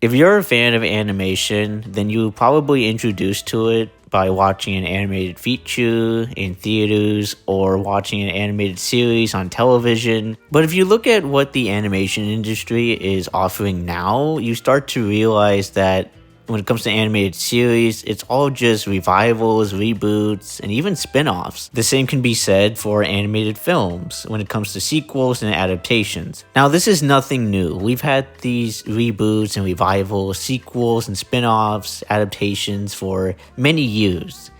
If you're a fan of animation, then you were probably introduced to it by watching an animated feature in theaters or watching an animated series on television. But if you look at what the animation industry is offering now, you start to realize that when it comes to animated series, it's all just revivals, reboots, and even spin-offs. The same can be said for animated films when it comes to sequels and adaptations. Now, this is nothing new. We've had these reboots and revivals, sequels and spin-offs, adaptations for many years.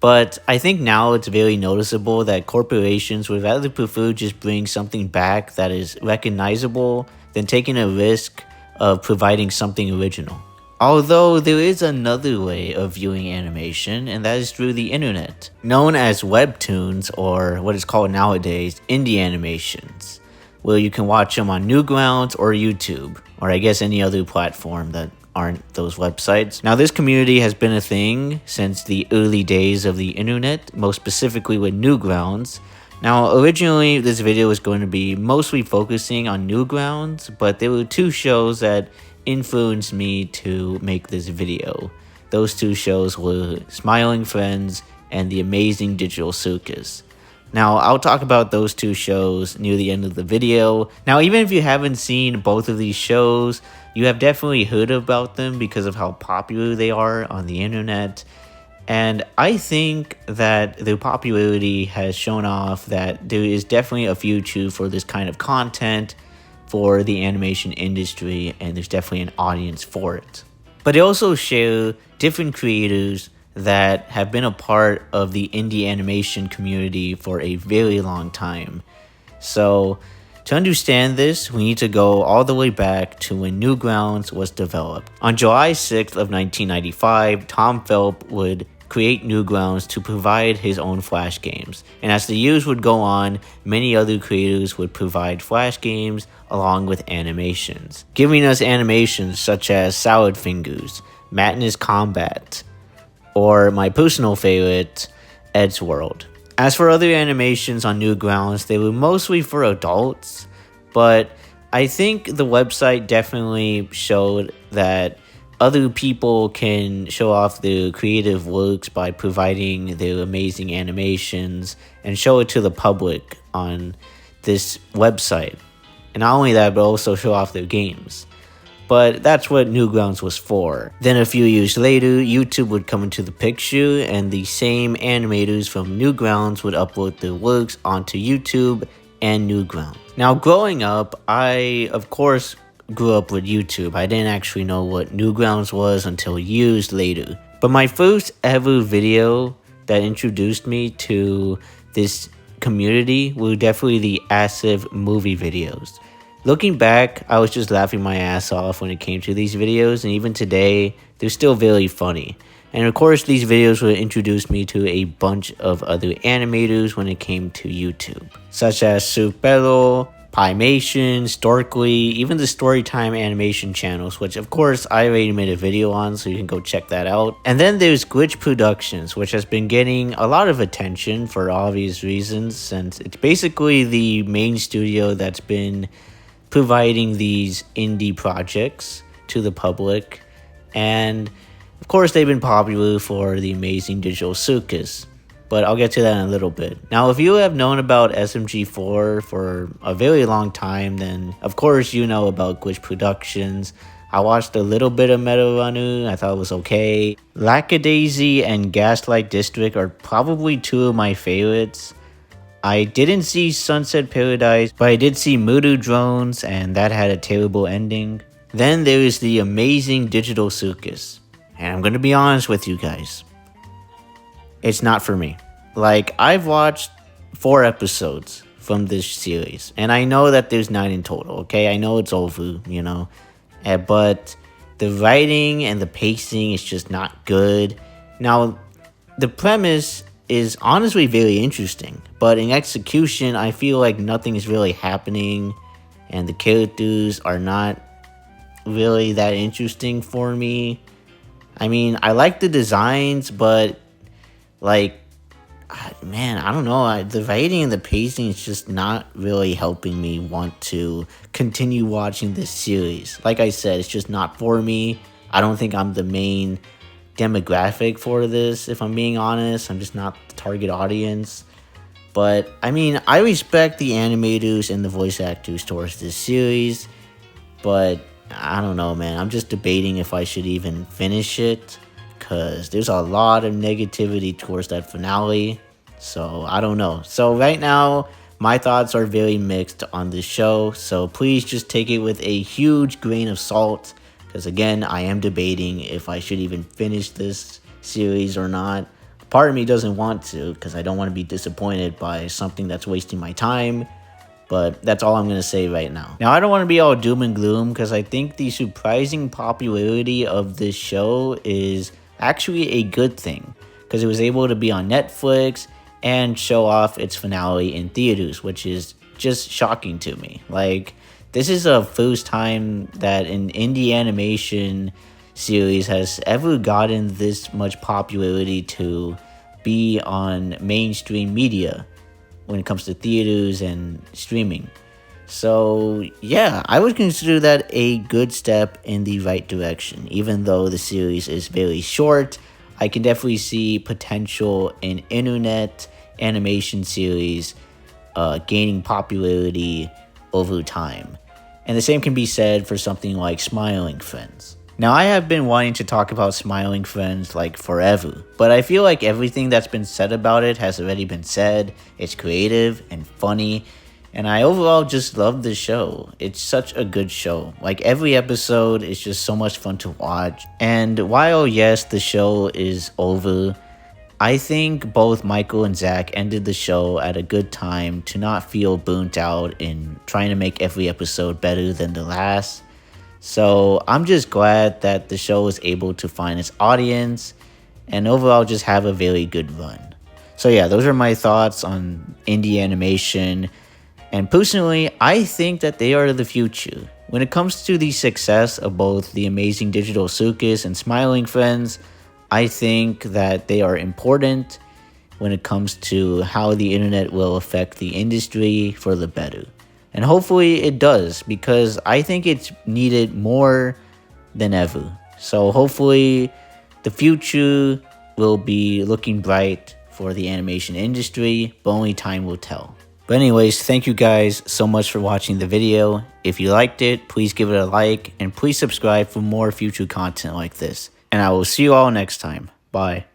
But I think now it's very noticeable that corporations would rather prefer just bring something back that is recognizable than taking a risk of providing something original. Although there is another way of viewing animation, and that is through the internet, known as webtoons, or what is called nowadays indie animations, where you can watch them on Newgrounds or YouTube, or I guess any other platform that aren't those websites. Now, this community has been a thing since the early days of the internet, most specifically with Newgrounds. Now, originally this video was going to be mostly focusing on Newgrounds, but there were two shows that influenced me to make this video. Those two shows were Smiling Friends and The Amazing Digital Circus. Now, I'll talk about those two shows near the end of the video. Now, even if you haven't seen both of these shows, you have definitely heard about them because of how popular they are on the internet. And I think that their popularity has shown off that there is definitely a future for this kind of content for the animation industry, and there's definitely an audience for it. But they also share different creators that have been a part of the indie animation community for a very long time. So to understand this, we need to go all the way back to when Newgrounds was developed. On July 6th of 1995, Tom Phelps would create Newgrounds to provide his own Flash games. And as the years would go on, many other creators would provide Flash games along with animations, giving us animations such as Salad Fingers, Madness Combat, or my personal favorite, Ed's World. As for other animations on Newgrounds, they were mostly for adults, but I think the website definitely showed that other people can show off their creative works by providing their amazing animations and show it to the public on this website. And not only that, but also show off their games. But that's what Newgrounds was for. Then a few years later, YouTube would come into the picture, and the same animators from Newgrounds would upload their works onto YouTube and Newgrounds. Now, growing up, I, of course, grew up with YouTube. I didn't actually know what Newgrounds was until years later. But my first ever video that introduced me to this community were definitely the ASIV movie videos. Looking back, I was just laughing my ass off when it came to these videos, and even today, they're still very funny. And of course, these videos would introduce me to a bunch of other animators when it came to YouTube, such as Supero, Pymation, Storkly, even the Storytime animation channels, which of course I already made a video on, so you can go check that out. And then there's Glitch Productions, which has been getting a lot of attention for obvious reasons, since it's basically the main studio that's been providing these indie projects to the public. And of course they've been popular for The Amazing Digital Circus, but I'll get to that in a little bit. Now, if you have known about SMG4 for a very long time, then of course you know about Glitch Productions. I watched a little bit of Meta Runner, I thought it was okay. Lackadaisy and Gaslight District are probably two of my favorites. I didn't see Sunset Paradise, but I did see Murder Drones, and that had a terrible ending. Then there is The Amazing Digital Circus, and I'm gonna be honest with you guys, it's not for me. Like, I've watched 4 episodes from this series, and I know that there's 9 in total, okay? I know it's over, you know? But the writing and the pacing is just not good. Now, the premise is honestly very interesting, but in execution, I feel like nothing is really happening, and the characters are not really that interesting for me. I mean, I like the designs, but like, Man, I don't know. The writing and the pacing is just not really helping me want to continue watching this series. Like I said, it's just not for me. I don't think I'm the main demographic for this, if I'm being honest. I'm just not the target audience. But, I mean, I respect the animators and the voice actors towards this series. But, I don't know, man. I'm just debating if I should even finish it. Because there's a lot of negativity towards that finale. So, I don't know. So, right now, my thoughts are very mixed on this show. So, please just take it with a huge grain of salt. Because, again, I am debating if I should even finish this series or not. Part of me doesn't want to, because I don't want to be disappointed by something that's wasting my time. But that's all I'm going to say right now. Now, I don't want to be all doom and gloom, because I think the surprising popularity of this show is actually a good thing, because it was able to be on Netflix and show off its finale in theaters, which is just shocking to me. Like, this is the first time that an indie animation series has ever gotten this much popularity to be on mainstream media when it comes to theaters and streaming. So, yeah, I would consider that a good step in the right direction. Even though the series is very short, I can definitely see potential in internet animation series gaining popularity over time. And the same can be said for something like Smiling Friends. Now, I have been wanting to talk about Smiling Friends like forever, but I feel like everything that's been said about it has already been said. It's creative and funny, and I overall just love the show. It's such a good show. Like, every episode is just so much fun to watch. And while, yes, the show is over, I think both Michael and Zach ended the show at a good time to not feel burnt out in trying to make every episode better than the last. So I'm just glad that the show was able to find its audience and overall just have a very good run. So yeah, those are my thoughts on indie animation. And personally, I think that they are the future. When it comes to the success of both the amazing digital Circus and Smiling Friends, I think that they are important when it comes to how the internet will affect the industry for the better. And hopefully it does, because I think it's needed more than ever. So hopefully the future will be looking bright for the animation industry, but only time will tell. But anyways, thank you guys so much for watching the video. If you liked it, please give it a like, and please subscribe for more future content like this. And I will see you all next time. Bye.